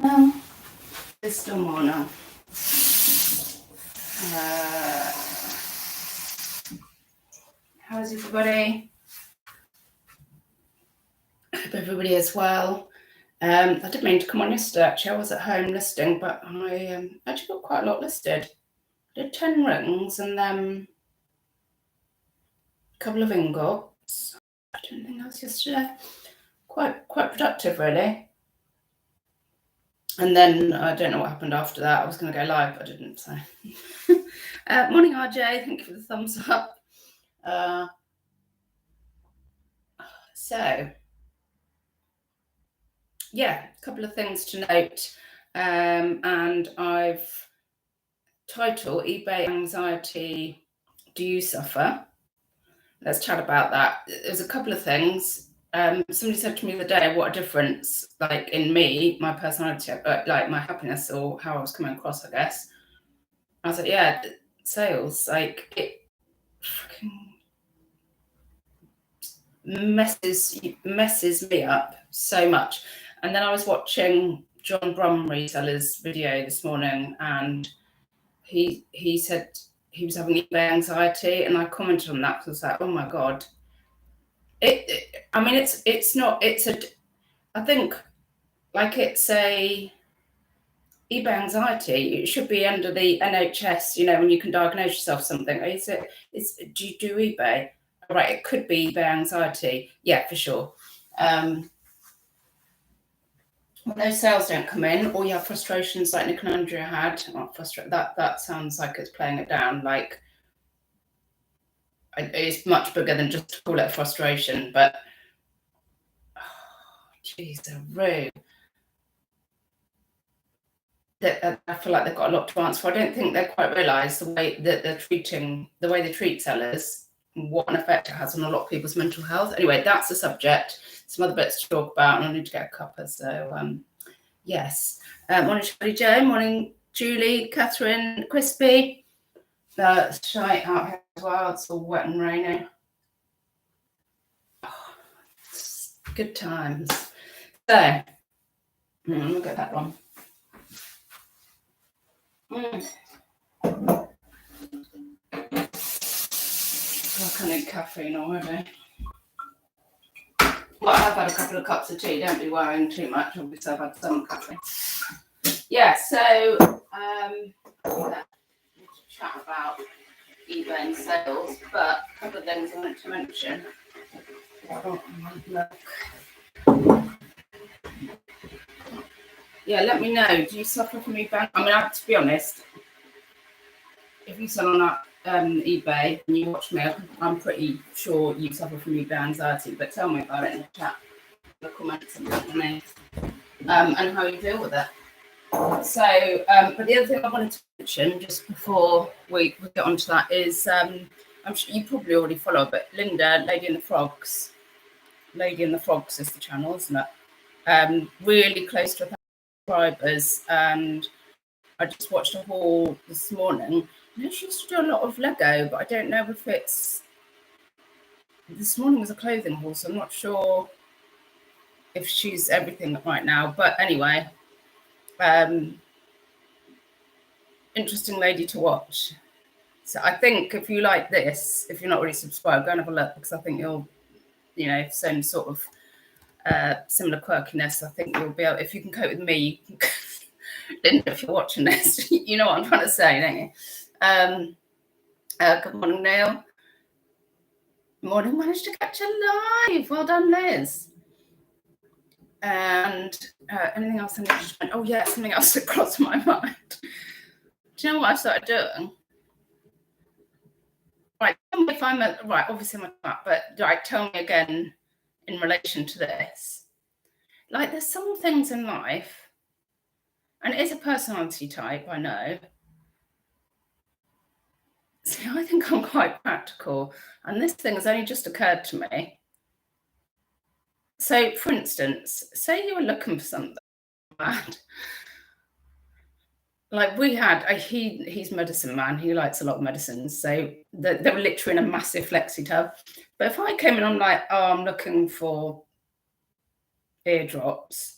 Well, there's still more now. How's everybody? Hope everybody is well. I didn't mean to come on yesterday, actually. I was at home listing, but I actually got quite a lot listed. I did 10 rings and then a couple of ingots. I did anything else yesterday. Quite productive, really. And then I don't know what happened after that. I was going to go live, but I didn't. So, morning, RJ. Thank you for the thumbs up. So, yeah, a couple of things to note. And I've titled eBay Anxiety, Do You Suffer? Let's chat about that. There's a couple of things. Somebody said to me the other day, what a difference, like in me, my personality, like my happiness or how I was coming across, I guess. I was like, yeah, sales, like it fucking messes me up so much. And then I was watching John Brumreseller's video this morning, and he said he was having eBay anxiety, and I commented on that because I was like, oh my god. I mean, it's not. I think like it's a eBay anxiety. It should be under the NHS. You know, when you can diagnose yourself something. Do you do eBay? Right, it could be eBay anxiety. Yeah, for sure. When those sales don't come in, or you have frustrations like Nick and Andrea had, that sounds like it's playing it down. Like it's much bigger than just to call it a frustration. But geez, they're rude. I feel like they've got a lot to answer for. I don't think they quite realise the way that the way they treat sellers, what an effect it has on a lot of people's mental health. Anyway, that's the subject. Some other bits to talk about, and I need to get a cuppa. So, yes. Morning, Shirley Joe. Morning, Julie, Catherine, Crispy. It's shite out here as well. It's all wet and rainy. Oh, good times. So, look at that one. I need caffeine already. Well, I have had a couple of cups of tea. Don't be worrying too much. Obviously, I've had some coffee. Yeah, so yeah, to chat about eBay and sales, but a couple of things I wanted to mention. Yeah, let me know. Do you suffer from eBay? I mean, to be honest, if you sell on eBay and you watch me, I'm pretty sure you suffer from eBay anxiety. But tell me about it in the chat, in the comments, and how you deal with it. So, but the other thing I wanted to mention just before we get onto that is, I'm sure you probably already follow, but Linda, Lady and the Frogs is the channel, isn't it? Really close to 1,000 subscribers, and I just watched a haul this morning. I know she used to do a lot of Lego, but I don't know if it's. This morning was a clothing haul, so I'm not sure if she's everything right now. But anyway, interesting lady to watch. So I think if you like this, if you're not already subscribed, go and have a look, because I think you'll, same sort of similar quirkiness. I think you'll be able, if you can cope with me, Linda, if you're watching this, you know what I'm trying to say, don't you? Good morning, Neil. Morning, managed to catch a live. Well done, Liz. And anything else I need to mention? Oh yeah, something else that crossed my mind. Do you know what I started doing? Right, tell me if I'm right. Obviously, I'm not, but right, tell me again in relation to this. Like, there's some things in life, and it is a personality type, I know. See, I think I'm quite practical, and this thing has only just occurred to me. So, for instance, say you were looking for something bad. Like we had, he's medicine man. He likes a lot of medicines. So they were literally in a massive flexi tub. But if I came in, I'm like, oh, I'm looking for eardrops.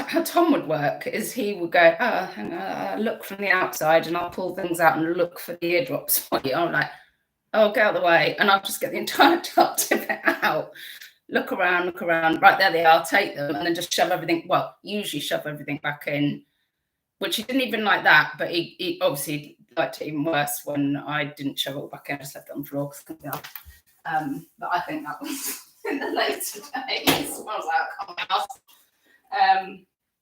how Tom would work is he would go, oh, hang on, look from the outside, and I'll pull things out and look for the eardrops for you. I'm like, oh, get out of the way, and I'll just get the entire top, tip it out, look around, right, there they are, take them, and then just shove everything, well, usually shove everything back in, which he didn't even like that, but he obviously liked it even worse when I didn't shove it all back in, I just left it on the floor. But I think that was in the later days. I was like, I can't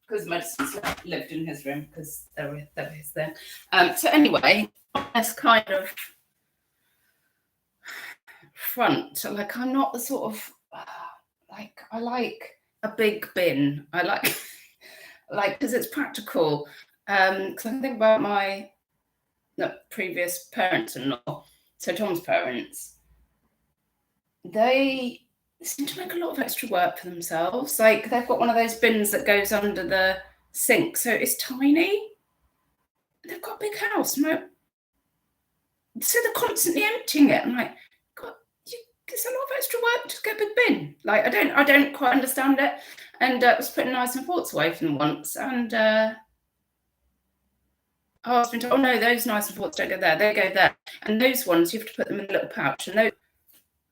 because medicines lived in his room because they were his thing. So anyway, that's kind of front. Like, I'm not the sort of like, I like a big bin. I like because it's practical. Because I think about my previous parents-in-law, so Tom's parents, they seem to make a lot of extra work for themselves. Like, they've got one of those bins that goes under the sink, so it's tiny. They've got a big house, so they're constantly emptying it. I'm like, God, it's a lot of extra work to get a big bin. Like, I don't quite understand it. And I was putting Knives and Forks away from them once, and I was been told, oh no, those Knives and Forks don't go there, they go there. And those ones, you have to put them in a little pouch. And those,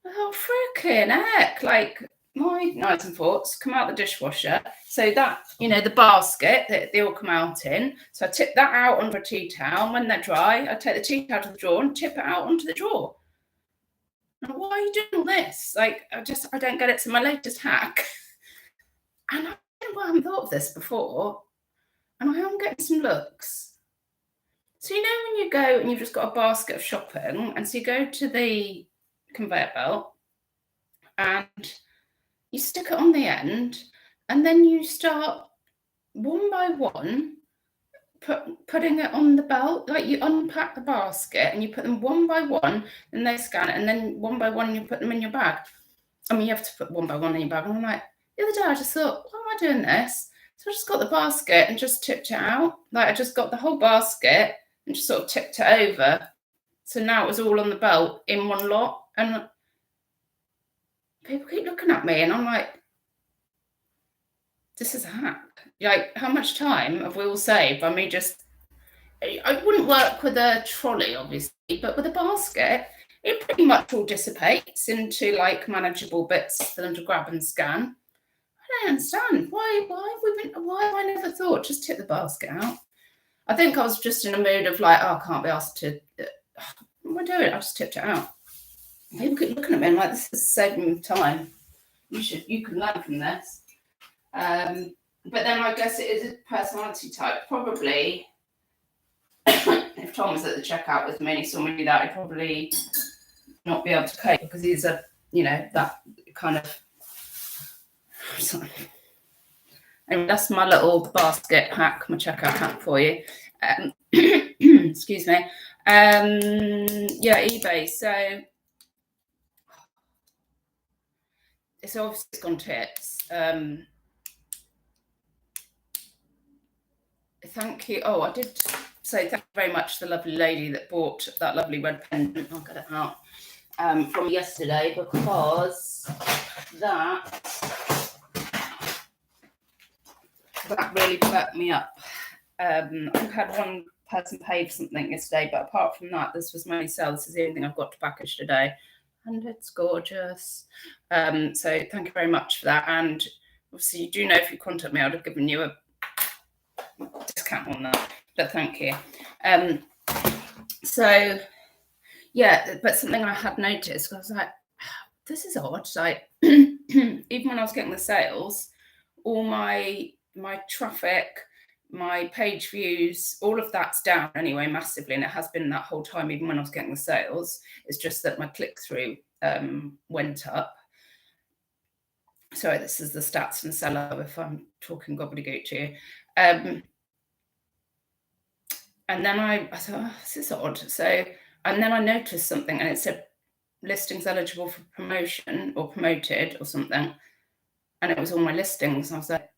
oh, frickin' heck, like, my Knives and Forks come out the dishwasher, so that, you know, the basket that they all come out in, so I tip that out onto a tea towel, and when they're dry, I take the tea towel to the drawer and tip it out onto the drawer. And why are you doing all this? Like, I don't get it. So my latest hack, and I haven't thought of this before, and I am getting some looks. So, you know, when you go and you've just got a basket of shopping, and so you go to the conveyor belt and you stick it on the end, and then you start one by one putting it on the belt. Like, you unpack the basket and you put them one by one, and they scan it, and then one by one you put them in your bag. I mean, you have to put one by one in your bag. And I'm like, the other day I just thought, why am I doing this? So I just got the basket and just tipped it out. Like, I just got the whole basket and just sort of tipped it over. So now it was all on the belt in one lot. And people keep looking at me, and I'm like, this is a hack. Like, how much time have we all saved by me just... I wouldn't work with a trolley, obviously, but with a basket, it pretty much all dissipates into, like, manageable bits for them to grab and scan. I don't understand. Why have I never thought, just tip the basket out? I think I was just in a mood of like, oh, I can't be asked to... what am I doing? I just tipped it out. People keep looking at me and like, this is saving time. You can learn from this. But then I guess it is a personality type. Probably, if Tom was at the checkout with me and he saw me do that, he'd probably not be able to cope, because he's a, you know, that kind of... Anyway, that's my little basket hack, my checkout hack for you. Excuse me. Yeah, eBay. So it's obviously gone tits. Thank you. Oh, I did say thank you very much to the lovely lady that bought that lovely red pendant. I'll get it out from yesterday, because that really perked me up. I've had one person paid something yesterday, but apart from that, this was my only sale. This is the only thing I've got to package today, and it's gorgeous. So thank you very much for that. And obviously, you do know, if you contact me, I'd have given you a discount on that, but thank you. So yeah, but something I had noticed, I was like, this is odd. Like, even when I was getting the sales, all my traffic, my page views, all of that's down anyway, massively, and it has been that whole time, even when I was getting the sales. It's just that my click-through went up. Sorry, this is the stats and seller if I'm talking gobbledygook to you. And then I thought, oh, this is odd. So, and then I noticed something, and it said listings eligible for promotion or promoted or something, and it was all my listings. And I was like,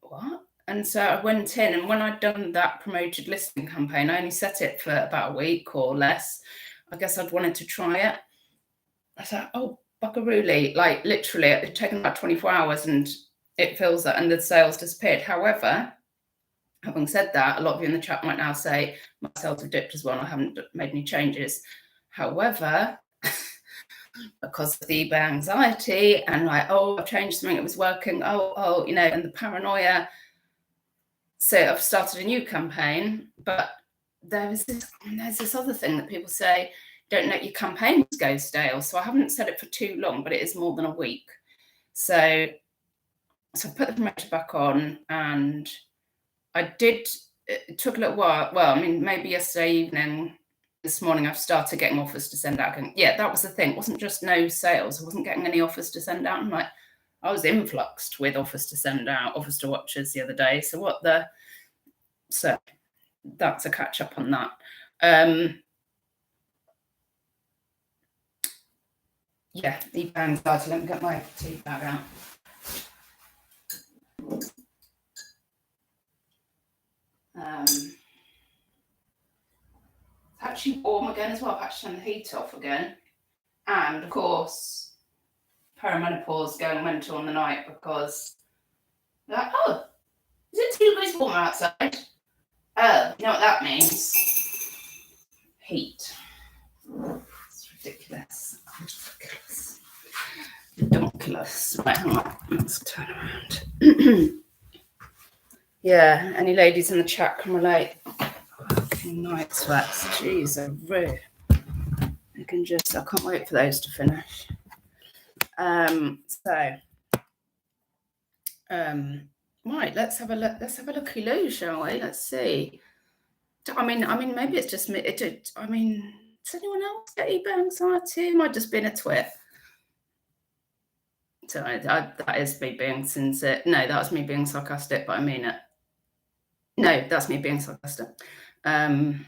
what? And so I went in, and when I'd done that promoted listing campaign, I only set it for about a week or less. I guess I'd wanted to try it. I thought, oh, buckarooly, like literally, it had taken about 24 hours, and it feels that, and the sales disappeared. However, having said that, a lot of you in the chat might now say my sales have dipped as well, and I haven't made any changes. However, because of the eBay anxiety and like, oh, I've changed something, it was working, oh, you know, and the paranoia. So I've started a new campaign, but there's this other thing that people say, don't let your campaigns go stale. So I haven't said it for too long, but it is more than a week. So I put the promoter back on, and it took a little while. Well, I mean, maybe yesterday evening, this morning, I've started getting offers to send out. And yeah, that was the thing. It wasn't just no sales. I wasn't getting any offers to send out. And I was influxed with offers to send out, offers to watchers the other day. So that's a catch up on that. Yeah, the anxiety. Let me get my tea bag out. It's actually warm again as well. I've actually turned the heat off again. And of course, perimenopause going mental on the night because they're like, oh, is it too much warm outside? Oh, you know what that means? Heat. It's ridiculous. Ridiculous. Right, hang on. Let's turn around. Yeah, any ladies in the chat can relate. Fucking night sweats. Jeez, I can't wait for those to finish. Right, let's have a look. Let's have a looky-loo, shall we? Let's see. I mean, maybe it's just me. Does anyone else get eBay anxiety? It might just been a twit. So that is me being sincere. No, that was me being sarcastic, but I mean it. No, that's me being sarcastic. Neil,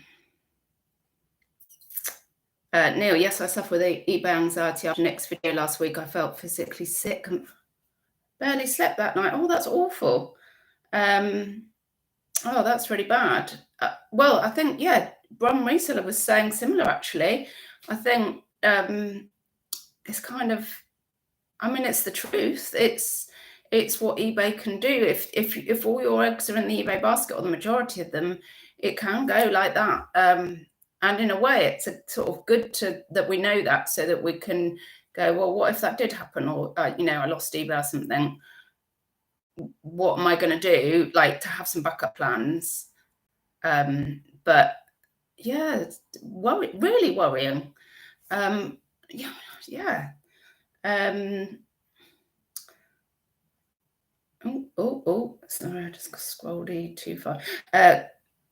yes, I suffer with eBay anxiety. After Nick's video last week, I felt physically sick and barely slept that night. Oh, that's awful. Oh, that's really bad. Well, I think, yeah, Bron Reseller was saying similar, actually. I think it's kind of, I mean, it's the truth. It's what eBay can do. If all your eggs are in the eBay basket, or the majority of them, it can go like that. And in a way, it's a sort of good that we know that, so that we can go, well, what if that did happen? Or, I lost eBay or something. What am I going to do? Like, to have some backup plans. But yeah, it's really worrying. Yeah. Sorry, I just scrolled too far.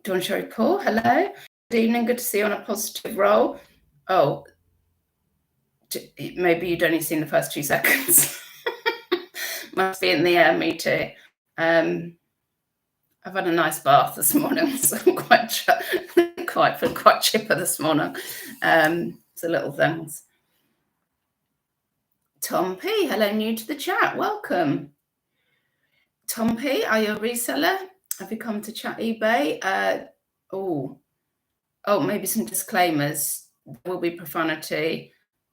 Dawn Sherry Paul, hello. Good evening, good to see you on a positive roll. Oh, maybe you'd only seen the first 2 seconds. Must be in the air, me too. I've had a nice bath this morning, so I'm quite chipper this morning. It's the little things. Tom P, hello, new to the chat, welcome. Tom P, are you a reseller? Have you come to chat eBay? Maybe some disclaimers. There will be profanity.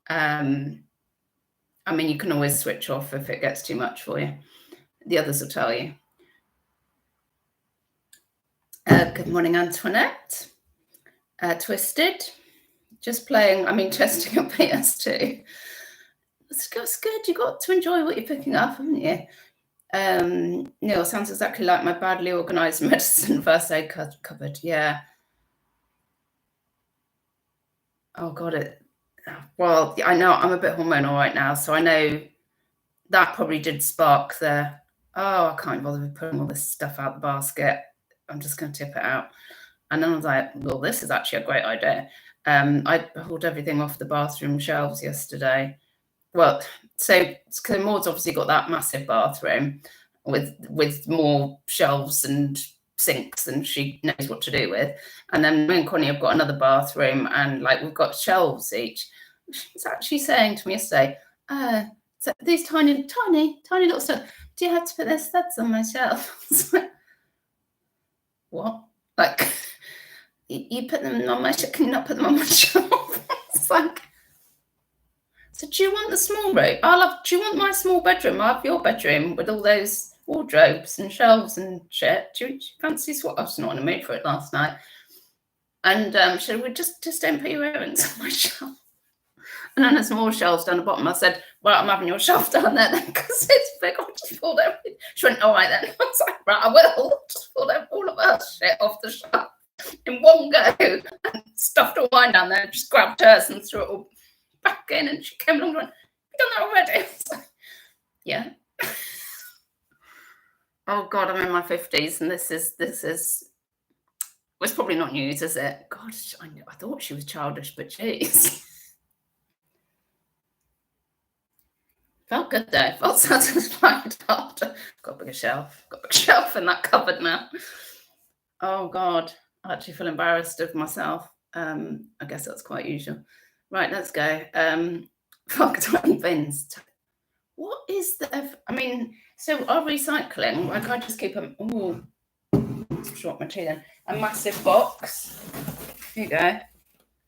I mean, you can always switch off if it gets too much for you. The others will tell you. Good morning, Antoinette. Twisted. Just playing, testing a PS2. It's good. You've got to enjoy what you're picking up, haven't you? Neil, sounds exactly like my badly organised medicine first aid cupboard. Yeah. Oh, God. Well, I know I'm a bit hormonal right now, so I know that probably did spark I can't bother with putting all this stuff out the basket. I'm just going to tip it out. And then I was like, well, this is actually a great idea. I hauled everything off the bathroom shelves yesterday. Well, so Maud's obviously got that massive bathroom with more shelves and sinks than she knows what to do with. And then me and Connie have got another bathroom, and we've got shelves each. She's actually saying to me yesterday, so these tiny little stuff, do you have to put their studs on my shelf? What? You put them on my shelf? Can you not put them on my shelf? It's like, so do you want the small room? Do you want my small bedroom? I have your bedroom with all those wardrobes and shelves and shit. Do you fancy swap? I was not in a mood for it last night. And she said, well, just don't put your earrings on my shelf. And then there's more shelves down the bottom. I said, well, I'm having your shelf down there then because it's big. I just pulled everything. She went, all right then. I was like, right, I will. Just pulled all of her shit off the shelf in one go and stuffed all mine down there. Just grabbed hers and threw it all back in. And she came along and went, you done that already? I was like, yeah. Oh God, I'm in my 50s and this is. Well, it's probably not news, is it? God, I thought she was childish, but geez. Felt good though. Felt satisfied after. Got a bigger shelf. Got a big shelf in that cupboard now. Oh God, I actually feel embarrassed of myself. I guess that's quite usual. Right, let's go. Fuck 20 bins. What is the? I mean, so our recycling. I can't just keep them. Oh, short my tea then. A massive box. Here you go.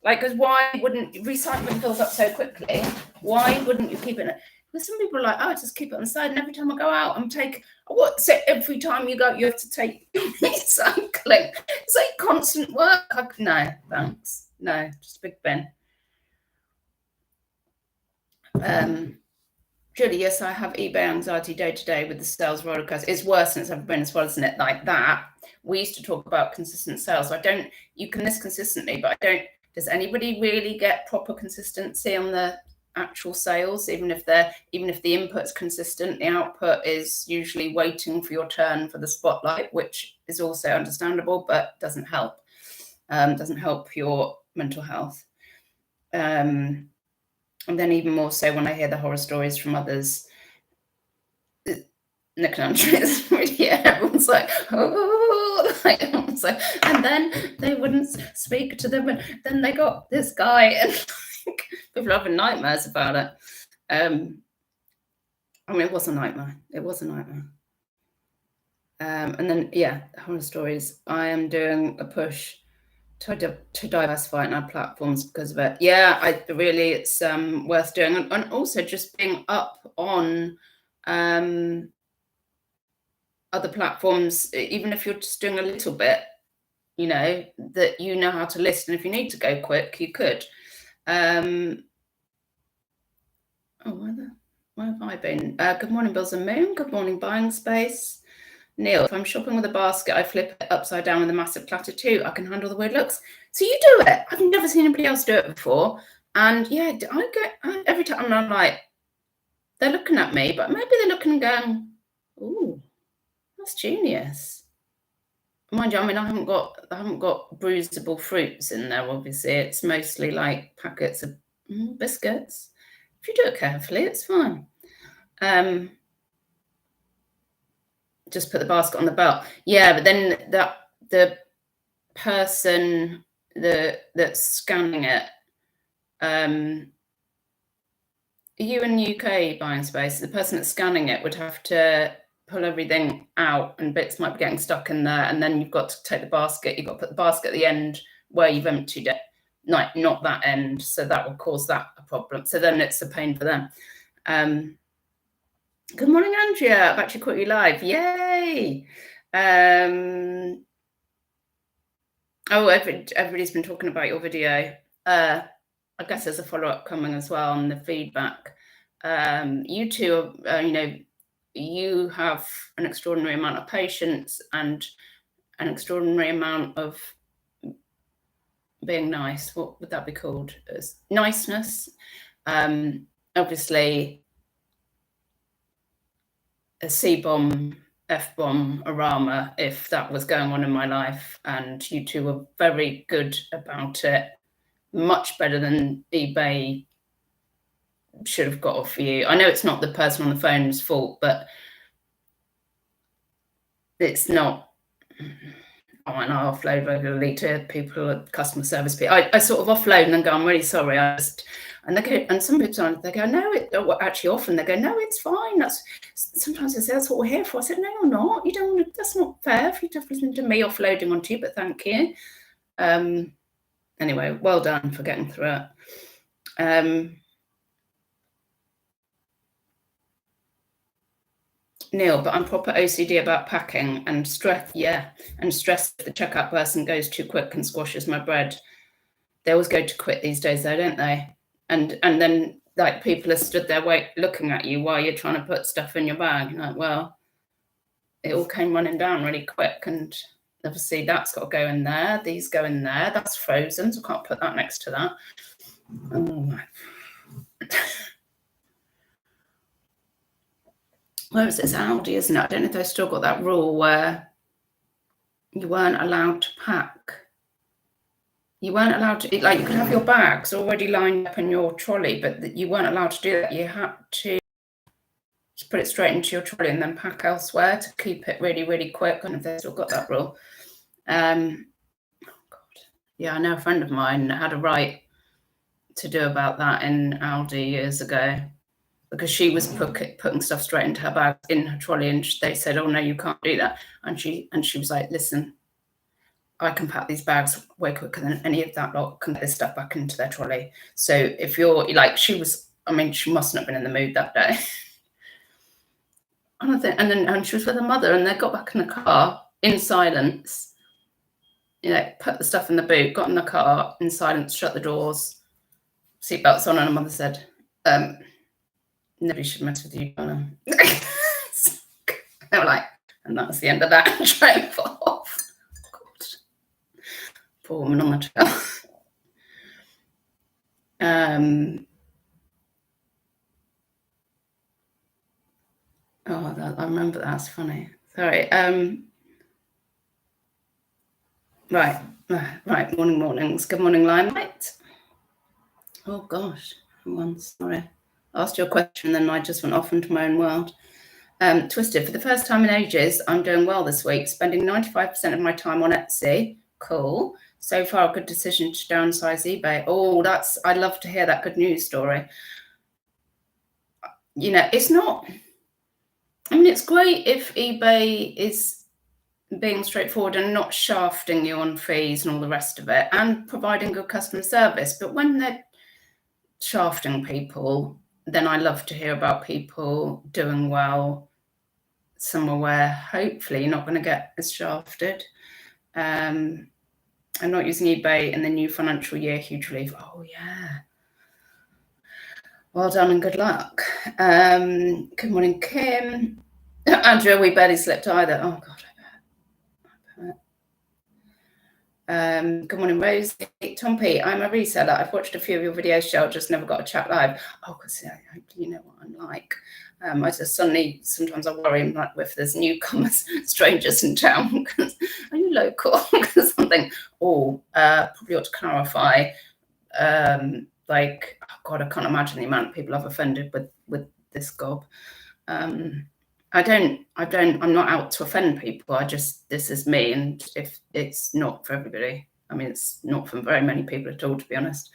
Like, because why wouldn't recycling fills up so quickly? Why wouldn't you keep it? Because some people are like, oh, I just keep it on the side, and every time I go out, I'm taking what? So every time you go, you have to take recycling. It's like constant work. No, thanks. No, just a big bin. Julie, yes, I have eBay anxiety day to day with the sales rollercoaster. It's worse than it's ever been as well, isn't it? Like that. We used to talk about consistent sales. You can list consistently, but I don't. Does anybody really get proper consistency on the actual sales? Even if the input's consistent, the output is usually waiting for your turn for the spotlight, which is also understandable, but doesn't help. Doesn't help your mental health. And then even more so when I hear the horror stories from others. The country is really, everyone's like, oh, like, and then they wouldn't speak to them, and then they got this guy, and like, people are having nightmares about it. I mean, it was a nightmare. And then, yeah, horror stories. I am doing a push to diversify in our platforms because of it. Yeah, it's worth doing, and also just being up on other platforms, even if you're just doing a little bit, that you know how to list, and if you need to go quick, you could. Where have I been? Good morning, Bills and Moon. Good morning, Buying Space. Neil, if I'm shopping with a basket, I flip it upside down with a massive platter too. I can handle the weird looks. So you do it. I've never seen anybody else do it before. And yeah, every time I'm like, they're looking at me, but maybe they're looking and going, ooh, that's genius. Mind you, I mean, I haven't got bruisable fruits in there, obviously. It's mostly like packets of biscuits. If you do it carefully, it's fine. Just put the basket on the belt. Yeah, but then the person that's scanning it, you in UK Buying Space, the person that's scanning it would have to pull everything out, and bits might be getting stuck in there, and then you've got to take the basket. You've got to put the basket at the end where you've emptied it, not that end. So that will cause that a problem. So then it's a pain for them. Good morning, Andrea. I've actually caught you live. Yay! Everybody's been talking about your video. I guess there's a follow-up coming as well on the feedback. You two, you have an extraordinary amount of patience and an extraordinary amount of being nice. What would that be called? Niceness. Obviously, a C-bomb, F-bomb, a rama, if that was going on in my life, and you two were very good about it, much better than eBay should have got off for you. I know it's not the person on the phone's fault, but it's not. And I offload regularly to people at customer service people. I sort of offload and then go, I'm really sorry. And they go, and some people they go, no, actually often they go, no, it's fine. Sometimes they say that's what we're here for. I said, no, you're not. You don't want to, that's not fair if you have to listen to me offloading onto you, but thank you. Anyway, well done for getting through it. Neil, but I'm proper OCD about packing and stress. Yeah, and stress if the checkout person goes too quick and squashes my bread. They always go to quit these days, though, don't they? And then like people are stood there looking at you while you're trying to put stuff in your bag. You're like, well, it all came running down really quick, and obviously that's got to go in there. These go in there. That's frozen, so I can't put that next to that. Oh my. Where is this? Aldi, isn't it? I don't know if they've still got that rule where you weren't allowed to pack. You weren't allowed to, like, you could have your bags already lined up in your trolley, but you weren't allowed to do that. You had to just put it straight into your trolley and then pack elsewhere to keep it really, really quick. I don't know if they've still got that rule. Oh God. Yeah, I know a friend of mine had a right to do about that in Aldi years ago, because she was putting stuff straight into her bag in her trolley, and they said, "Oh no, you can't do that." And she was like, "Listen, I can pack these bags way quicker than any of that lot can get this stuff back into their trolley. So if you're like," she was, I mean, she mustn't have been in the mood that day. And she was with her mother, and they got back in the car in silence. You know, put the stuff in the boot, got in the car in silence, shut the doors, seatbelts on, and her mother said, "Nobody should mess with you, Donna." They were like, and that was the end of that. And drove off. God. Poor woman on the trail. I remember that's funny. Sorry. Right. Mornings. Good morning, Limelight. Oh gosh, everyone, sorry. I asked you a question, then I just went off into my own world. Twisted, for the first time in ages, I'm doing well this week, spending 95% of my time on Etsy. Cool. So far, a good decision to downsize eBay. Oh, I'd love to hear that good news story. You know, it's not, I mean, it's great if eBay is being straightforward and not shafting you on fees and all the rest of it, and providing good customer service. But when they're shafting people, then I love to hear about people doing well somewhere where hopefully you're not going to get as shafted. I'm not using eBay in the new financial year. Huge relief. Oh yeah. Well done and good luck. Good morning, Kim. Andrea, we barely slept either. Oh God, I bet. Good morning, Rose. Tom P, I'm a reseller. I've watched a few of your videos, Shell, just never got a chat live. Oh, because you know what I'm like. I just suddenly, sometimes I worry, like, if there's newcomers, strangers in town. Are you local? Because something, probably ought to clarify. Like, oh God, I can't imagine the amount of people I've offended with this gob. I'm not out to offend people. This is me, and if it's not for everybody, I mean, it's not for very many people at all, to be honest.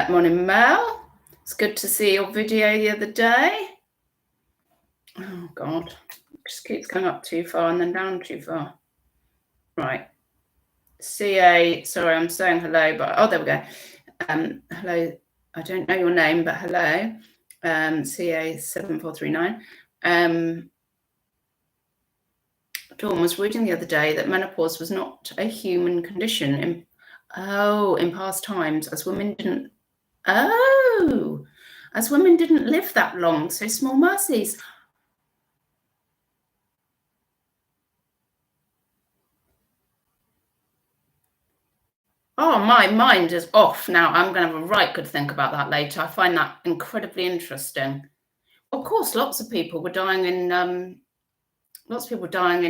Morning, Mel. It's good to see your video the other day. Oh God, it just keeps going up too far and then down too far. Right. CA, sorry, I'm saying hello, but there we go. Hello, I don't know your name, but hello. CA7439. Dawn was reading the other day that menopause was not a human condition in past times, as women didn't live that long, so small mercies. Oh, my mind is off now. I'm going to have a right good think about that later. I find that incredibly interesting. Of course, lots of people were dying in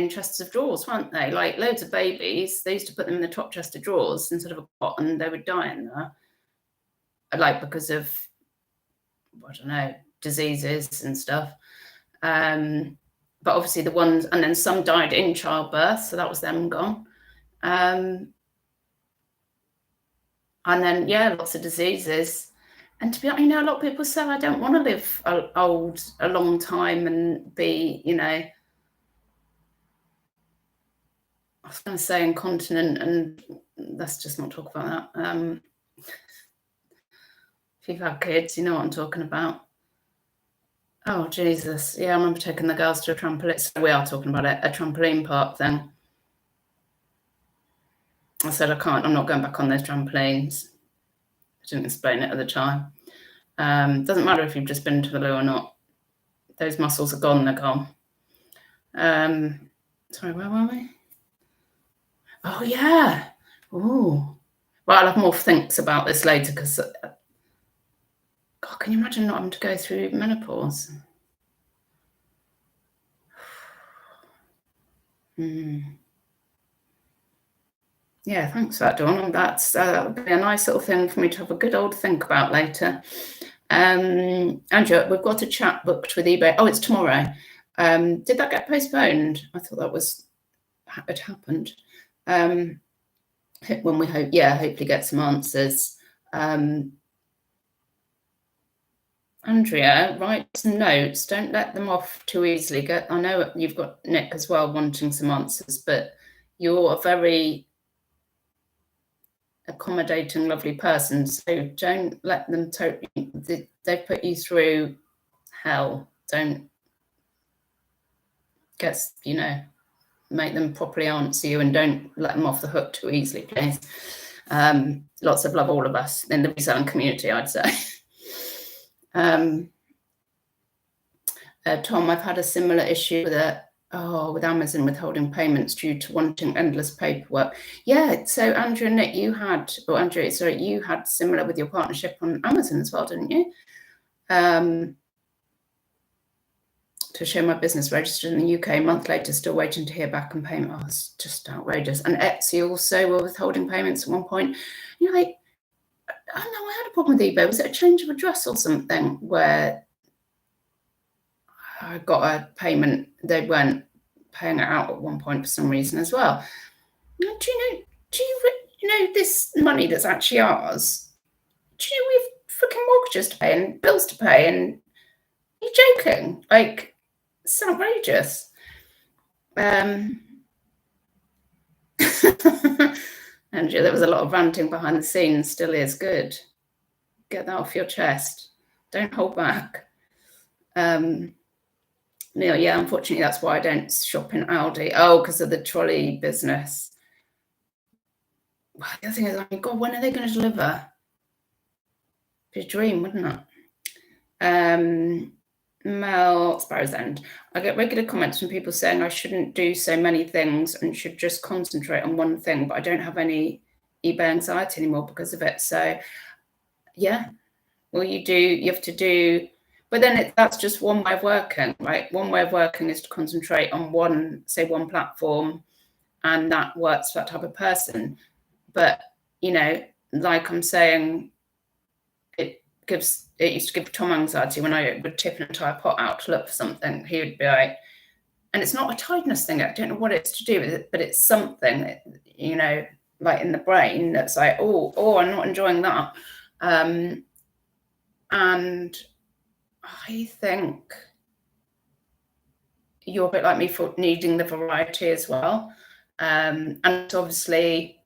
chests of drawers, weren't they? Like loads of babies, they used to put them in the top chest of drawers instead of a pot, and they would die in there, like because of, I don't know, diseases and stuff. But obviously the ones, and then some died in childbirth, so that was them gone. And then, lots of diseases. And to be honest, a lot of people say, I don't want to live a long time and be, I was going to say incontinent, and let's just not talk about that. If you've had kids, you know what I'm talking about. Oh, Jesus. Yeah, I remember taking the girls to a trampoline. So we are talking about it, a trampoline park thing. I said, I'm not going back on those trampolines. I didn't explain it at the time. Doesn't matter if you've just been to the loo or not. Those muscles are gone, they're gone. Sorry, where were we? Oh, yeah. Ooh. Well, I'll have more thinks about this later because, God, can you imagine not having to go through menopause? Yeah, thanks for that, Dawn. That would be a nice little thing for me to have a good old think about later. Andrew, we've got a chat booked with eBay. Oh, it's tomorrow. Did that get postponed? I thought that had happened. When we hopefully get some answers. Andrea, write some notes. Don't let them off too easily. I know you've got Nick as well wanting some answers, but you're a very accommodating, lovely person. So don't let them they've put you through hell. Don't make them properly answer you, and don't let them off the hook too easily, please. Lots of love, all of us in the reselling community, I'd say. Tom, I've had a similar issue with Amazon withholding payments due to wanting endless paperwork. Yeah, so Andrew and Nick, you had similar with your partnership on Amazon as well, didn't you? To show my business registered in the UK, a month later, still waiting to hear back on payment. Oh, it's just outrageous. And Etsy also were withholding payments at one point. You're like, I know I had a problem with eBay. Was it a change of address or something where I got a payment? They weren't paying it out at one point for some reason as well. Do you know this money that's actually ours? Do you know we have freaking mortgages to pay and bills to pay? And are you joking? Like, it's outrageous. Andrew, there was a lot of ranting behind the scenes. Still is. Good. Get that off your chest. Don't hold back. Neil, yeah, unfortunately, that's why I don't shop in Aldi. Oh, because of the trolley business. Well, the other thing is, God, when are they going to deliver? It'd be a dream, wouldn't it? Mel Sparrow's End. I get regular comments from people saying I shouldn't do so many things and should just concentrate on one thing, but I don't have any eBay anxiety anymore because of it. So, yeah, well, you have to do, but then that's just one way of working, right? One way of working is to concentrate on one platform, and that works for that type of person. But, like I'm saying, it used to give Tom anxiety when I would tip an entire pot out to look for something. He would be like, and it's not a tiredness thing. I don't know what it's to do with it, but it's something that, like in the brain that's like, oh, I'm not enjoying that. And I think you're a bit like me for needing the variety as well. And obviously,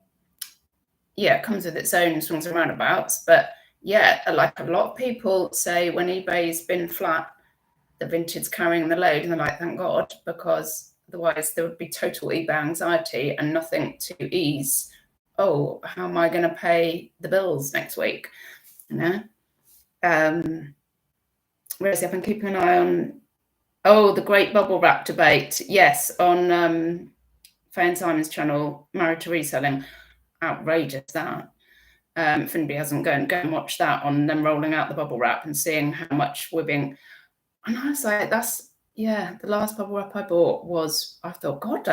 yeah, it comes with its own swings and roundabouts, but yeah, like a lot of people say when eBay's been flat, the vintage carrying the load, and they're like, thank God, because otherwise there would be total eBay anxiety and nothing to ease. Oh, how am I going to pay the bills next week? Whereas I've been keeping an eye on, the great bubble wrap debate. Yes, on Faye and Simon's channel, Married to Reselling. Outrageous that. If anybody hasn't, go and watch that on them rolling out the bubble wrap and seeing how much we're being. And I was like, the last bubble wrap I bought I thought, God,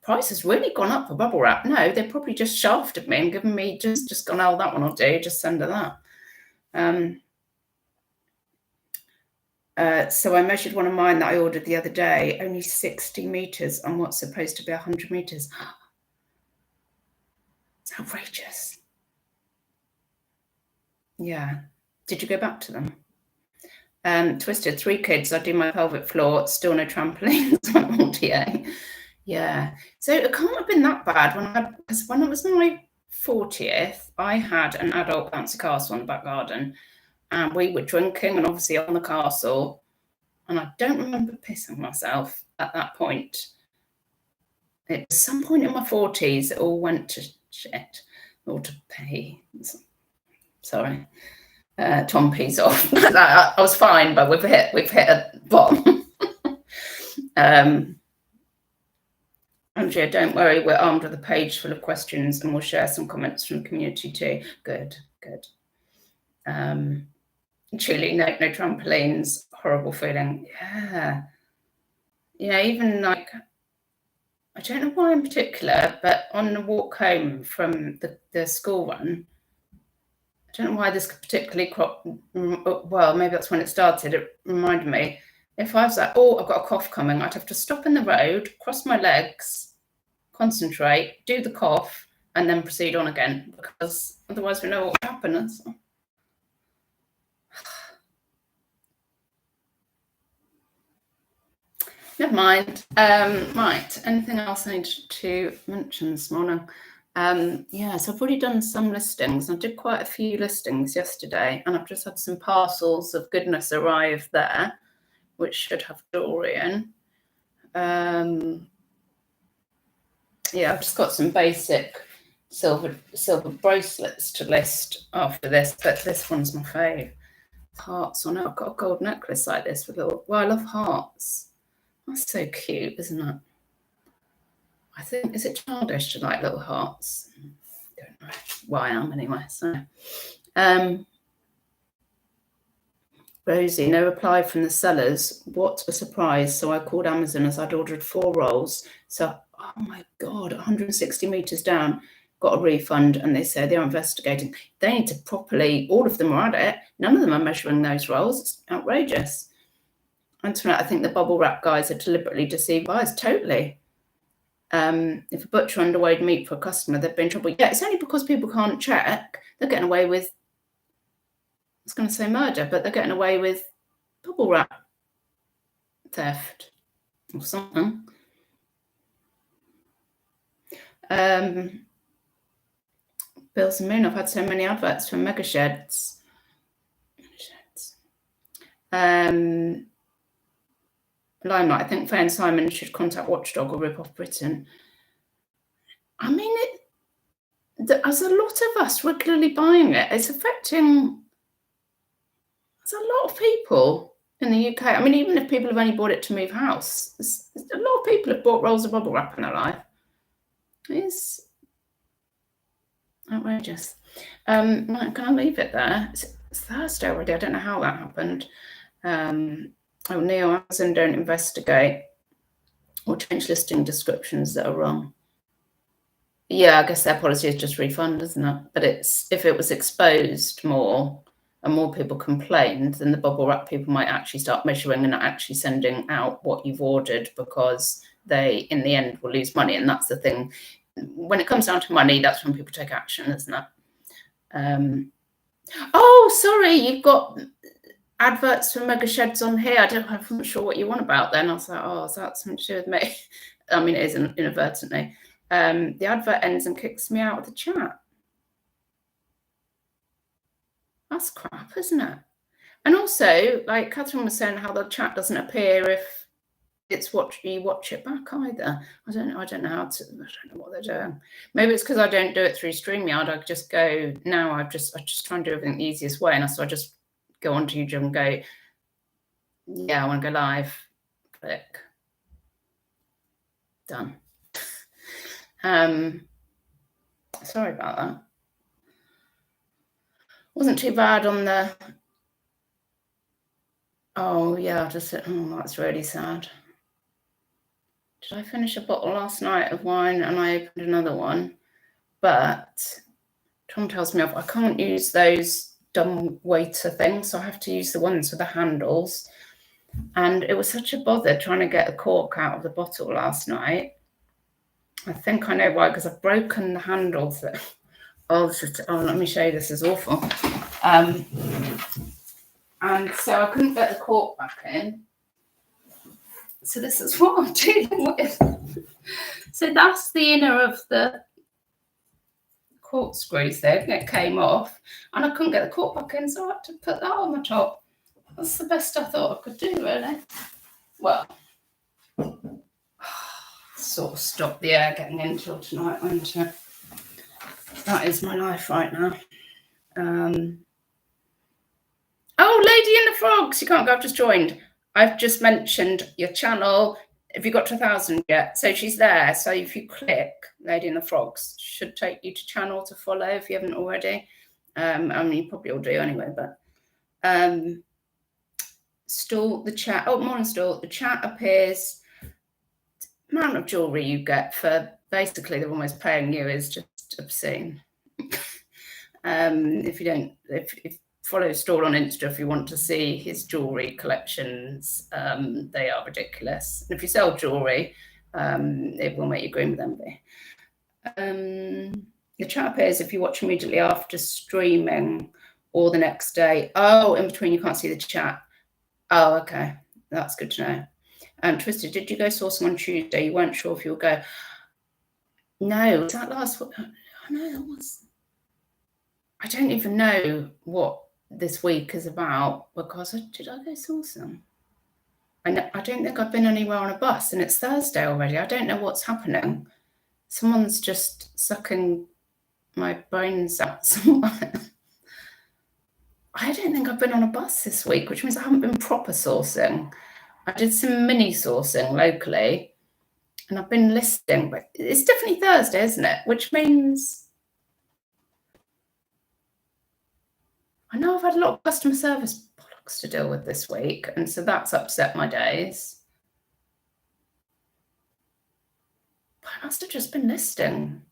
price has really gone up for bubble wrap. No, they probably just shafted me and given me just gone, oh, that one will do, just send her that. So I measured one of mine that I ordered the other day, only 60 meters on what's supposed to be 100 meters. It's outrageous. Yeah. Did you go back to them? Twisted, 3 kids. I do my pelvic floor, still no trampolines on Audier. Yeah. So it can't have been that bad because when it was my 40th, I had an adult bouncy castle on the back garden, and we were drinking and obviously on the castle. And I don't remember pissing myself at that point. At some point in my 40s, it all went to shit, or to pay. Sorry. Tom pees off. I was fine, but we've hit a bottom. Andrea, don't worry, we're armed with a page full of questions and we'll share some comments from the community too. Good. Truly, no trampolines, horrible feeling. Yeah. Even like, I don't know why in particular, but on the walk home from the school run, I don't know why this particularly well, maybe that's when it started. It reminded me, if I was like, oh, I've got a cough coming, I'd have to stop in the road, cross my legs, concentrate, do the cough, and then proceed on again, because otherwise we know what will happen. Never mind. Right, anything else I need to mention this morning? So I've already done some listings. I did quite a few listings yesterday, and I've just had some parcels of goodness arrive there, which should have jewellery in. I've just got some basic silver bracelets to list after this, but this one's my fave. Hearts on it. I've got a gold necklace like this with little. Well, I love hearts. That's so cute, isn't it? I think, is it childish to like little hearts? Don't know. Well, I am anyway. So, Rosie, no reply from the sellers. What a surprise. So I called Amazon as I'd ordered 4 rolls. So, oh my God, 160 meters down, got a refund, and they say they're investigating. They need to properly, all of them are at it. None of them are measuring those rolls. It's outrageous. Antoinette, I think the bubble wrap guys are deliberately deceived buyers. Totally. If a butcher underweighed meat for a customer, they've been in trouble. Yeah, it's only because people can't check. They're getting away with, I was going to say murder, but they're getting away with bubble wrap theft or something. Bills and Moon, I've had so many adverts from mega sheds. Limelight, I think Faye and Simon should contact Watchdog or rip off Britain. I mean, there's a lot of us regularly buying it. It's affecting, there's a lot of people in the UK. I mean, even if people have only bought it to move house, a lot of people have bought rolls of bubble wrap in their life. It's outrageous. Can I leave it there? It's Thursday already. I don't know how that happened. Neil, Amazon don't investigate or change listing descriptions that are wrong. Yeah, I guess their policy is just refund, isn't it? But if it was exposed more and more people complained, then the bubble wrap people might actually start measuring and actually sending out what you've ordered, because they, in the end, will lose money. And that's the thing. When it comes down to money, that's when people take action, isn't it? Oh, sorry, you've got adverts for mega sheds on here. I'm not sure what you want about then. I was like, oh, is that something to do with me? I mean, it is inadvertently. The advert ends and kicks me out of the chat. That's crap, isn't it? And also, like Catherine was saying, how the chat doesn't appear if it's you watch it back either. I don't know what they're doing. Maybe it's because I don't do it through StreamYard. I just go now. I just try and do everything the easiest way, and so I just go onto YouTube and go, yeah, I want to go live. Click. Done. Sorry about that. Wasn't too bad on the. Oh yeah, that's really sad. Did I finish a bottle last night of wine and I opened another one? But Tom tells me I can't use those dumb waiter things, so I have to use the ones with the handles. And it was such a bother trying to get the cork out of the bottle last night. I think I know why, because I've broken the handles. Let me show you. This is awful. And so I couldn't get the cork back in. So this is what I'm dealing with. So that's the inner of the corkscrews there. It came off, and I couldn't get the cork back in, so I had to put that on the top. That's the best I thought I could do, really. Well, sort of stop the air getting in till tonight, won't it? That is my life right now. Oh, Lady and the Frogs, you can't go, I've just joined. I've just mentioned your channel. Have you got to 1,000 yet? So she's there. So if you click Lady and the Frogs, should take you to channel to follow if you haven't already. I mean, you probably all do anyway, but Stall, the chat. Oh, morning, Stall. The chat appears. The amount of jewellery you get for basically they're almost paying you is just obscene. If you don't, if follow Stall on Insta if you want to see his jewellery collections, they are ridiculous. And if you sell jewellery, it will make you green with envy. The chat appears if you watch immediately after streaming or the next day. Oh, in between you can't see the chat. Oh, okay. That's good to know. Twisted, did you go sourcing on Tuesday? You weren't sure if you would go. No, was that last week? I know that was. I don't even know what this week is about because did I go sourcing? I don't think I've been anywhere on a bus, and it's Thursday already. I don't know what's happening. Someone's just sucking my bones out somewhere. I don't think I've been on a bus this week, which means I haven't been proper sourcing. I did some mini sourcing locally, and I've been listing, but it's definitely Thursday, isn't it? Which means I know I've had a lot of customer service bollocks to deal with this week, and so that's upset my days. But I must have just been listing.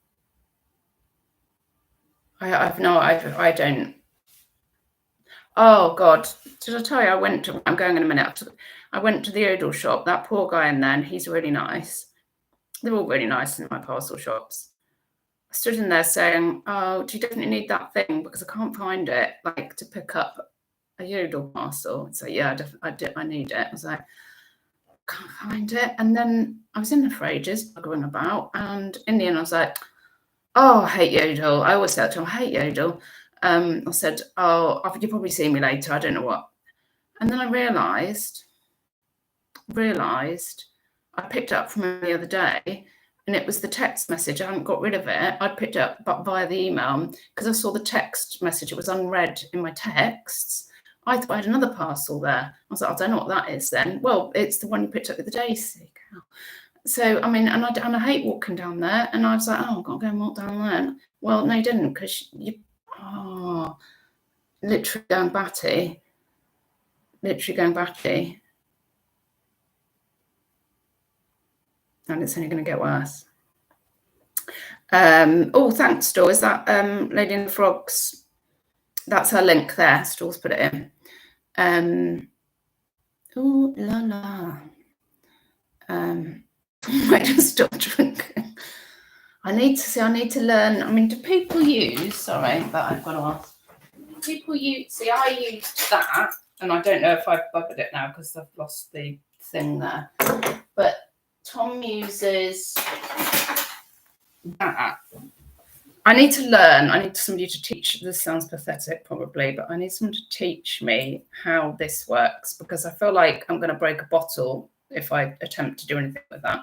I don't. Oh God, did I tell you I'm going in a minute. I went to the Odal shop, that poor guy in there, and he's really nice. They're all really nice in my parcel shops. I stood in there saying, oh, do you definitely need that thing? Because I can't find it, like to pick up a Yodel parcel. So yeah, I need it. I was like, can't find it. And then I was in there for ages, buggering about. And in the end, I was like, oh, I hate Yodel. I always say to him, I hate Yodel. I said, oh, you'll probably see me later. I don't know what. And then I realised I picked it up from him the other day, and it was the text message. I hadn't got rid of it. I picked it up but via the email because I saw the text message. It was unread in my texts. I thought I had another parcel there. I was like, I don't know what that is then. Well, it's the one you picked up the other day. So, I mean, and I hate walking down there. And I was like, oh, I've got to go and walk down there. Well, no, you didn't, because literally going batty. And it's only going to get worse. Oh, thanks, Store. Is that Lady and the Frogs? That's her link there. Store's put it in. Ooh la la. I just stop drinking. I need to learn. I mean, do people use? Sorry, but I've got to ask. People use. See, I used that, and I don't know if I've buggered it now because I've lost the thing there. But Tom uses that. I need to learn. I need somebody to teach. This sounds pathetic, probably, but I need someone to teach me how this works because I feel like I'm going to break a bottle if I attempt to do anything with that.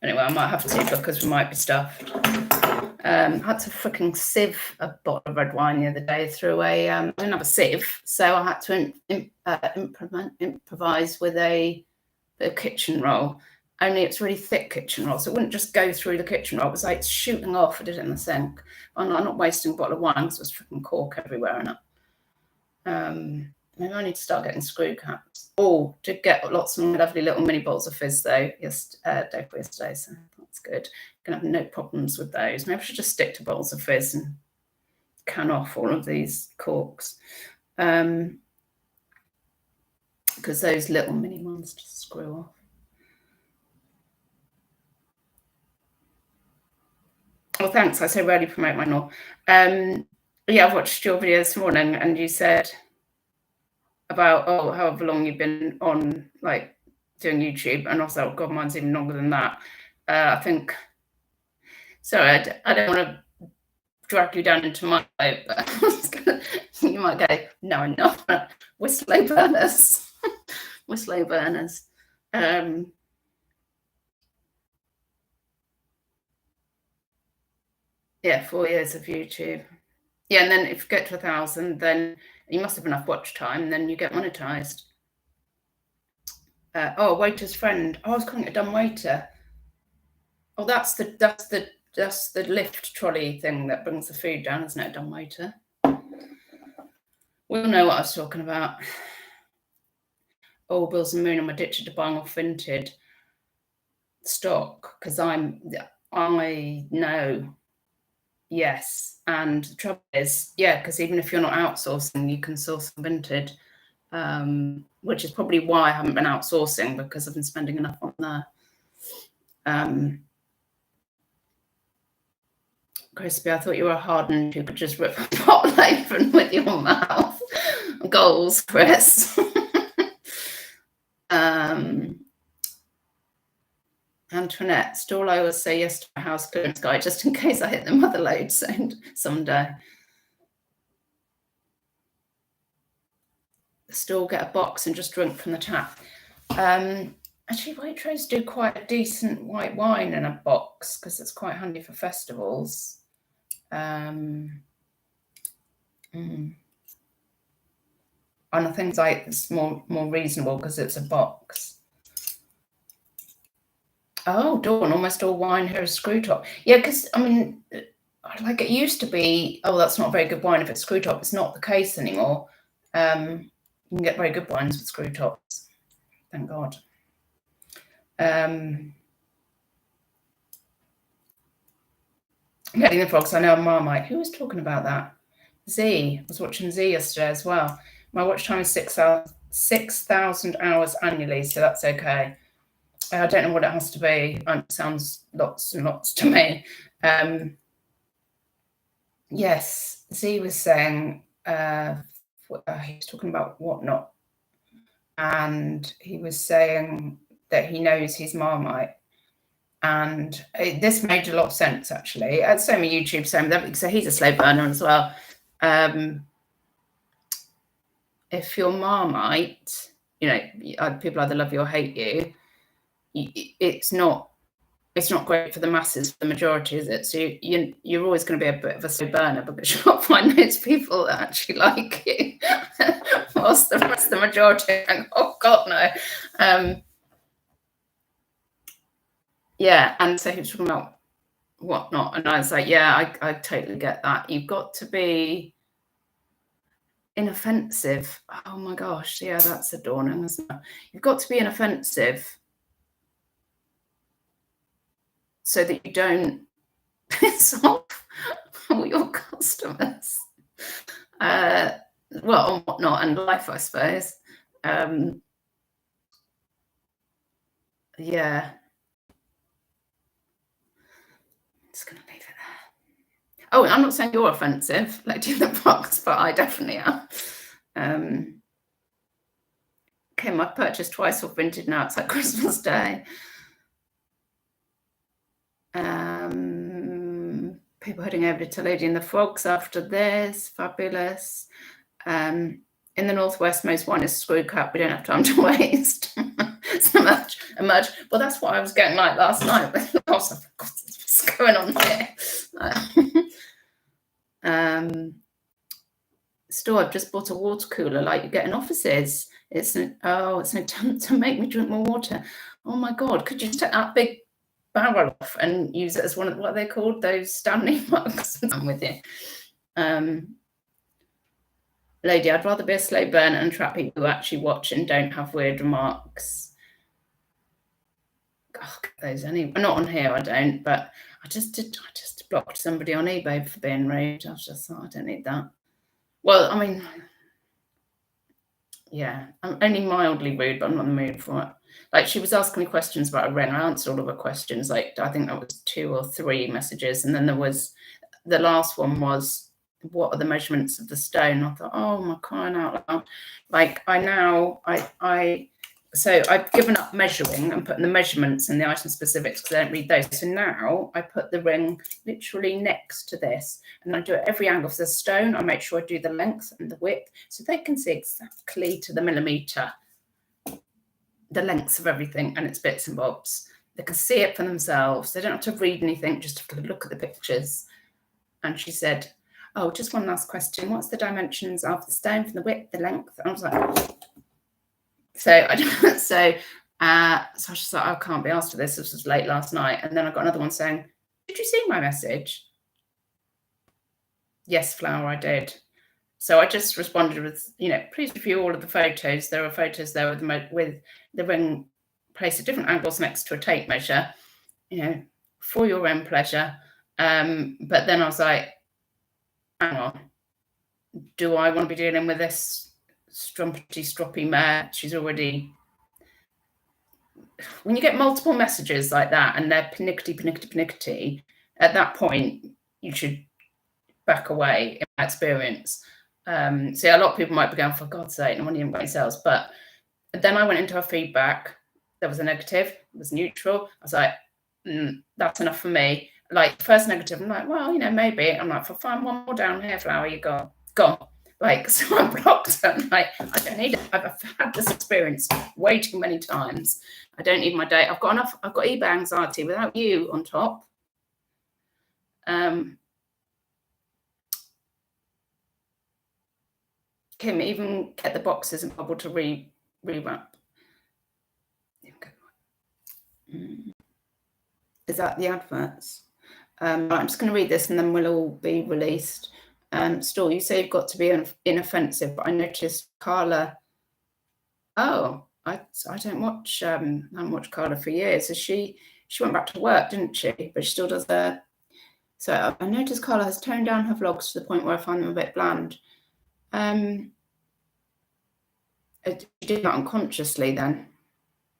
Anyway, I might have to because we might be stuffed. I had to freaking sieve a bottle of red wine the other day through a. I didn't have a sieve, so I had to improvise with a kitchen roll. Only it's really thick kitchen roll, so it wouldn't just go through the kitchen roll. It was like shooting off. I did it in the sink. I'm not wasting a bottle of wine because there's freaking cork everywhere in it. Maybe I need to start getting screw caps. Oh, did get lots of lovely little mini bottles of fizz though yesterday, so that's good. Gonna have no problems with those. Maybe I should just stick to bottles of fizz and can off all of these corks. Because those little mini ones just screw off. Oh, thanks. I so rarely promote my Nor. Yeah, I've watched your video this morning and you said about, however long you've been on, like, doing YouTube. And also, God, mine's even longer than that. I think, sorry, I don't want to drag you down into my boat, but you might go, no, I'm not. We're slow burners. We're slow burners. Yeah, 4 years of YouTube. Yeah, and then if you get to 1,000, then you must have enough watch time, then you get monetized. Oh, waiter's friend. Oh, I was calling it a dumb waiter. Oh, that's the lift trolley thing that brings the food down, isn't it? A dumb waiter. We all know what I was talking about. Oh, Bills and Moon, I'm addicted to buying off vintage stock because I know. Yes, and the trouble is, yeah, because even if you're not outsourcing, you can source some vintage, which is probably why I haven't been outsourcing, because I've been spending enough on there. Crispy, I thought you were a hardened who could just rip a pot open with your mouth. Goals, Chris. Antoinette, still I always say yes to my house clearance guy just in case I hit the mother load someday. Still get a box and just drink from the tap. Actually, Waitrose do quite a decent white wine in a box because it's quite handy for festivals. And I think it's more reasonable because it's a box. Oh, Dawn, almost all wine here is screw top. Yeah, because, I mean, like it used to be, oh, that's not very good wine if it's screw top. It's not the case anymore. You can get very good wines with screw tops. Thank God. Getting the frogs, I know a Marmite. Who was talking about that? Z. I was watching Z yesterday as well. My watch time is 6,000 hours annually, so that's okay. I don't know what it has to be. It sounds lots and lots to me. Yes, Z was saying he was talking about Whatnot, and he was saying that he knows his Marmite, and this made a lot of sense actually. Same with YouTube, same with everything. So he's a slow burner as well. If your Marmite, you know, people either love you or hate you. It's not great for the masses, for the majority, is it? So you're always going to be a bit of a slow burner because you'll not find those people that actually like you. Whilst the rest of the majority think, oh God, no. Yeah, and so he was talking about Whatnot, and I was like, yeah, I totally get that. You've got to be inoffensive. Oh my gosh, yeah, that's adorning, isn't it? You've got to be inoffensive so that you don't piss off all your customers. Well, on Whatnot and life, I suppose. Yeah. Just going to leave it there. Oh, I'm not saying you're offensive, like in the box, but I definitely am. Okay, I've purchased twice off vintage now. It's like Christmas Day. People heading over to Lady and the Frogs after this. Fabulous. In the Northwest, most wine is screw cap. We don't have time to waste. So much. Well, that's what I was getting like last night. What's going on here? Still, I've just bought a water cooler like you get in offices. It's an attempt to make me drink more water. Oh my God, could you take that big barrel off and use it as one of what are they called? Those standing mugs. I'm with you. Lady, I'd rather be a slow burner and trap people who actually watch and don't have weird remarks. Oh, those anyway. Not on here, I don't, but I just blocked somebody on eBay for being rude. I was just thought, I don't need that. Well, I mean, yeah, I'm only mildly rude, but I'm not in the mood for it. Like, she was asking me questions about a ring. I answered all of her questions. Like, I think that was 2 or 3 messages. And then there was, the last one was, what are the measurements of the stone? I thought, oh, my crying out loud. Like, I So I've given up measuring and putting the measurements and the item specifics because I don't read those. So now I put the ring literally next to this, and I do it every angle. If there's a stone, I make sure I do the length and the width so they can see exactly to the millimetre the lengths of everything and its bits and bobs. They can see it for themselves. They don't have to read anything, just have to look at the pictures. And she said, oh, just one last question. What's the dimensions of the stone from the width, the length? And I was like, so I was just like, I can't be asked for this. This was late last night. And then I got another one saying, did you see my message? Yes, Flower, I did. So I just responded with, please review all of the photos. There are photos there with the ring placed at different angles next to a tape measure, for your own pleasure. But then I was like, hang on, do I want to be dealing with this stroppy mare? She's already... When you get multiple messages like that and they're panickety, at that point, you should back away, in my experience. So yeah, a lot of people might be going, for God's sake, no one even got any sales. But then I went into her feedback. There was a negative, it was neutral. I was like, that's enough for me. Like, first negative, I'm like, well, maybe. I'm like, for fun, one more down here, Flower, you go. Gone. Like, so I blocked her. I'm like, I don't need it. I've had this experience way too many times. I don't need my date. I've got eBay anxiety without you on top. Kim, even get the boxes and bubble to rewrap. Is that the adverts? I'm just going to read this and then we'll all be released. Store, you say you've got to be inoffensive, but I noticed Carla. Oh, I don't watch. I haven't watched Carla for years. So she went back to work, didn't she? But she still does the. So I noticed Carla has toned down her vlogs to the point where I find them a bit bland. Did you do that unconsciously then?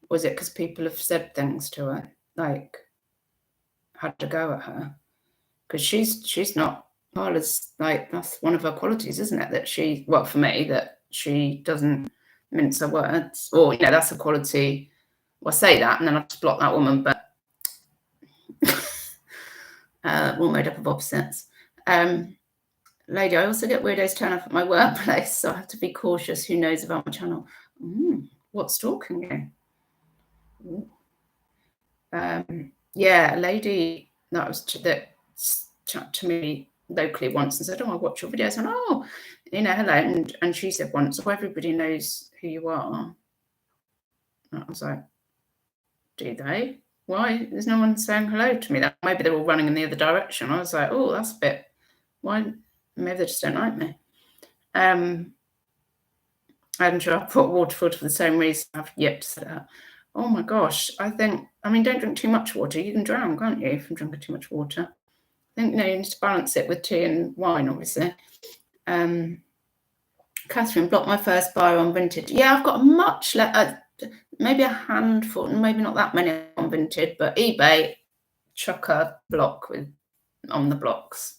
Was it because people have said things to her, like had to go at her? Because she's not. Carla's like, that's one of her qualities, isn't it? That she, well, for me, that she doesn't mince her words. Or that's a quality. Well, I say that and then I just block that woman, but all made up of opposites. Lady, I also get weirdos turn up at my workplace, so I have to be cautious. Who knows about my channel? What's stalking you? Yeah, a lady that chatted to me locally once and said, oh, I watch your videos. And hello. And she said once, oh, everybody knows who you are. And I was like, do they? Why? There's no one saying hello to me. That maybe they're all running in the other direction. I was like, oh, that's a bit, why? Maybe they just don't like me. I'm sure I put water filter for the same reason. I've yet to set out. Oh my gosh, don't drink too much water. You can drown, can't you, if you're drinking too much water? I think, you need to balance it with tea and wine, obviously. Catherine, blocked my first buyer on Vinted. Yeah, I've got much less, maybe a handful, maybe not that many on Vinted, but eBay, chuck a block on the blocks.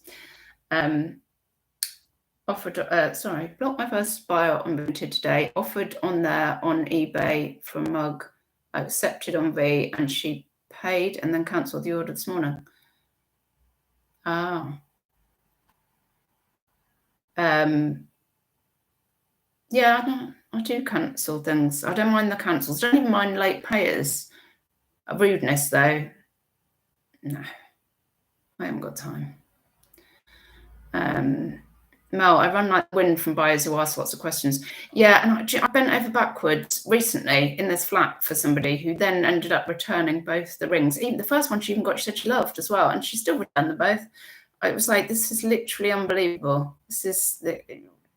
Blocked my first buyer on Vinted today. Offered on there on eBay for a mug. I accepted on V and she paid and then cancelled the order this morning. Yeah, I do cancel things. I don't mind the cancels. I don't even mind late payers. Rudeness, though. No, I haven't got time. Mel, I run like the wind from buyers who ask lots of questions. Yeah, and I bent over backwards recently in this flat for somebody who then ended up returning both the rings. Even the first one she even got, she said she loved as well, and she still returned them both. It was like, this is literally unbelievable.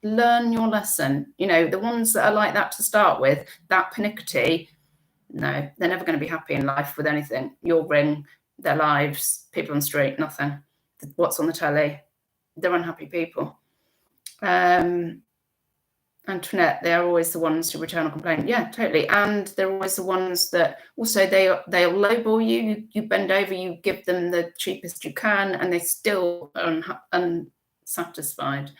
Learn your lesson. The ones that are like that to start with, that panickety, no, they're never going to be happy in life with anything. Your ring, their lives, people on the street, nothing. What's on the telly, they're unhappy people. Antoinette, they are always the ones who return a complaint. Yeah, totally. And they're always the ones that also they'll lowball you. You bend over, you give them the cheapest you can, and they still are unsatisfied.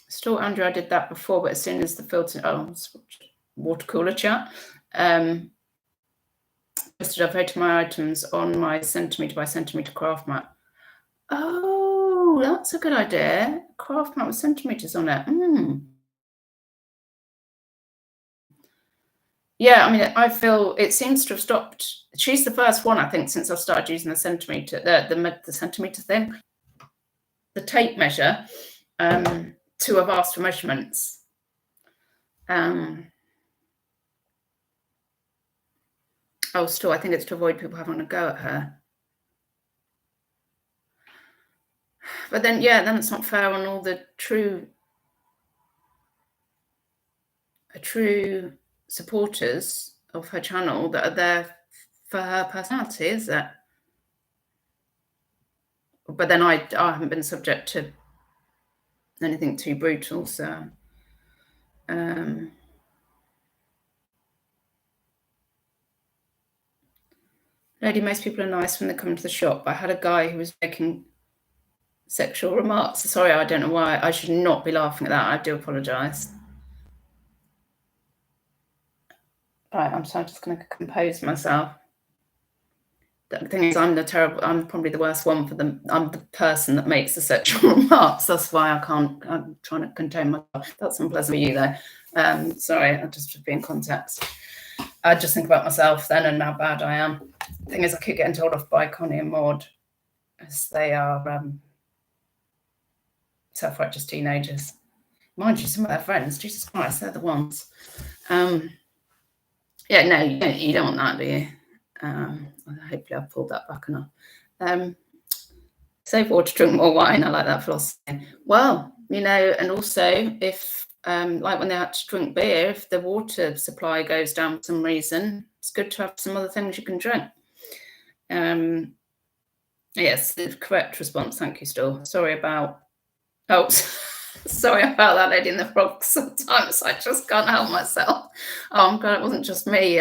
Still, Andrew, I did that before, but as soon as the filter, water cooler chat, listed I've rated my items on my centimetre by centimetre craft mat. Oh, that's a good idea. Craft mat with centimetres on it. Yeah, I mean, I feel it seems to have stopped. She's the first one, I think, since I've started using the centimetre, the centimetre thing, the tape measure, to have asked for measurements. Still, I think it's to avoid people having a go at her. But then, yeah, then it's not fair on all the true supporters of her channel that are there for her personality, is it? But then I haven't been subject to anything too brutal, so lady, most people are nice when they come to the shop. I had a guy who was making sexual remarks. Sorry, I don't know why. I should not be laughing at that. I do apologise. Right, I'm just going to compose myself. The thing is, I'm probably the worst one for them. I'm the person that makes the sexual remarks. That's why I'm trying to contain myself. That's unpleasant for you, though. Sorry, I just to be in context. I just think about myself then and how bad I am. The thing is, I keep getting told off by Connie and Maud, as they are self-righteous teenagers. Mind you, some of their friends, Jesus Christ, they're the ones. Yeah, no, you don't want that, do you? Hopefully I've pulled that back enough. Save water, drink more wine. I like that philosophy. Well, and also if, like when they had to drink beer, if the water supply goes down for some reason, it's good to have some other things you can drink. Yes, the correct response. Thank you, Still. Sorry about that lady in the frog. Sometimes I just can't help myself. Oh, I'm glad it wasn't just me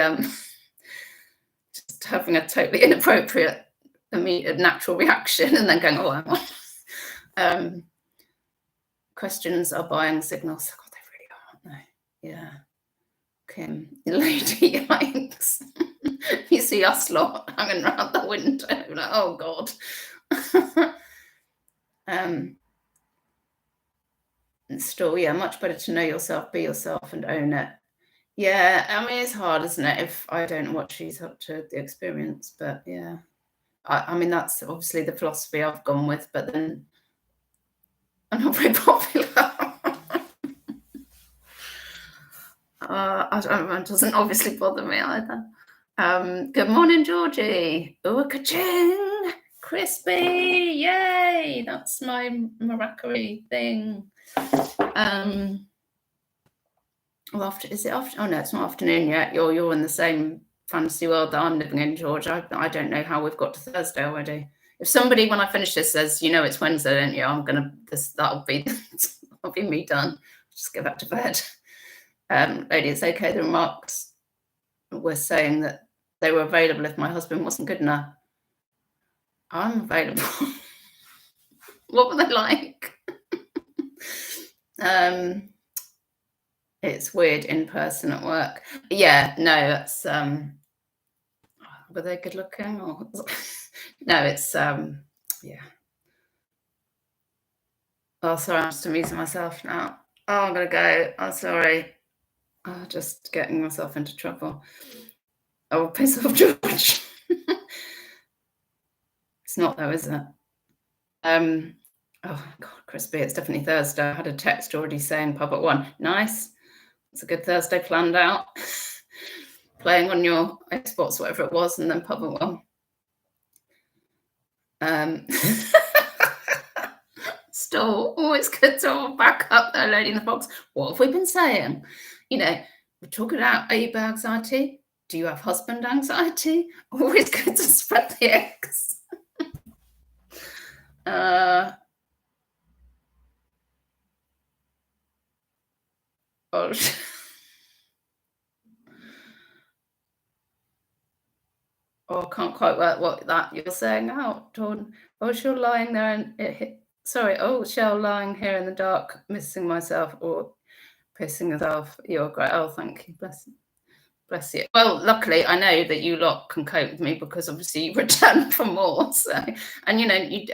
just having a totally inappropriate, immediate, natural reaction and then going, oh, hang on. Questions are buying signals. God, they really are, aren't they? Yeah. Kim, lady, yikes. You see us lot hanging around the window, like, oh God. Still, yeah, much better to know yourself, be yourself, and own it. Yeah, I mean, it's hard, isn't it, if I don't know what she's up to the experience, but yeah. I mean, that's obviously the philosophy I've gone with, but then I'm not very popular. It doesn't obviously bother me either. Good morning, Georgie. Ooh, ka-ching! Crispy! Yay! That's my Maracari thing. Well, is it after? Oh no, it's not afternoon yet. You're in the same fantasy world that I'm living in, George. I don't know how we've got to Thursday already. If somebody, when I finish this, says, it's Wednesday, don't you? That'll be me done. Just go back to bed. Lady, it's okay. The remarks were saying that they were available if my husband wasn't good enough. I'm available. What were they like? It's weird in person at work. Yeah, no, that's were they good looking or no, it's yeah. Oh, sorry, I'm just amusing myself now. Oh, I'm gonna go. Oh, sorry. Oh, just getting myself into trouble. Oh, piss off, George. It's not though, is it? Oh God, Crispy, it's definitely Thursday. I had a text already saying pub at 1. Nice. It's a good Thursday planned out. Playing on your Xbox, whatever it was, and then pub at 1. Still, always good to back up there, lady in the box. What have we been saying? We're talking about eBay anxiety. Do you have husband anxiety? Always good to spread the eggs. Oh, I can't quite work what that you're saying out, Dawn. Oh, you're lying there and it hit Sorry. Oh, Shell lying here in the dark, missing myself or pissing herself. You're great. Oh, thank you. Bless you. Well, luckily, I know that you lot can cope with me because obviously you return for more. So, and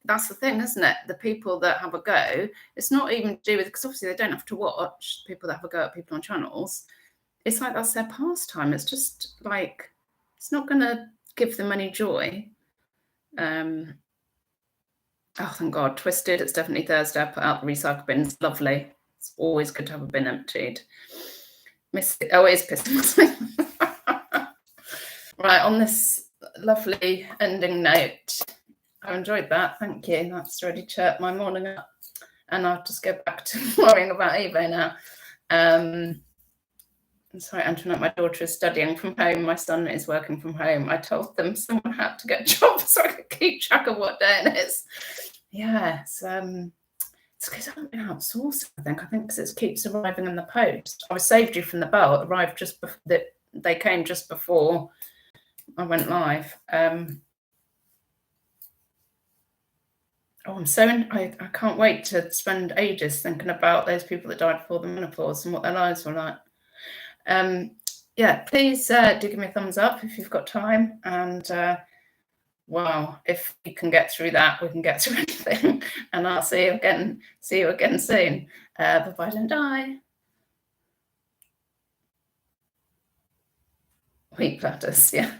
that's the thing, isn't it? The people that have a go, it's not even to do with, because obviously they don't have to watch people that have a go at people on channels. It's like that's their pastime. It's just like, it's not going to give them any joy. Oh, thank God. Twisted. It's definitely Thursday. I put out the recycle bins. Lovely. It's always good to have a bin emptied. Miss it. Oh, it is pissing. Right, on this lovely ending note, I enjoyed that. Thank you. That's really chirped my morning up. And I'll just go back to worrying about eBay now. Sorry, Antoinette, my daughter is studying from home. My son is working from home. I told them someone had to get a job so I could keep track of what day it is. Yeah, it's because I haven't been outsourcing, I think because it keeps arriving in the post. I was saved you from the bell. It arrived just before they came just before I went live. I can't wait to spend ages thinking about those people that died before the menopause and what their lives were like. Yeah, please do give me a thumbs up if you've got time. And wow, if we can get through that, we can get through anything. And I'll see you again soon. Bye-bye, don't die. Wheat platters, yeah.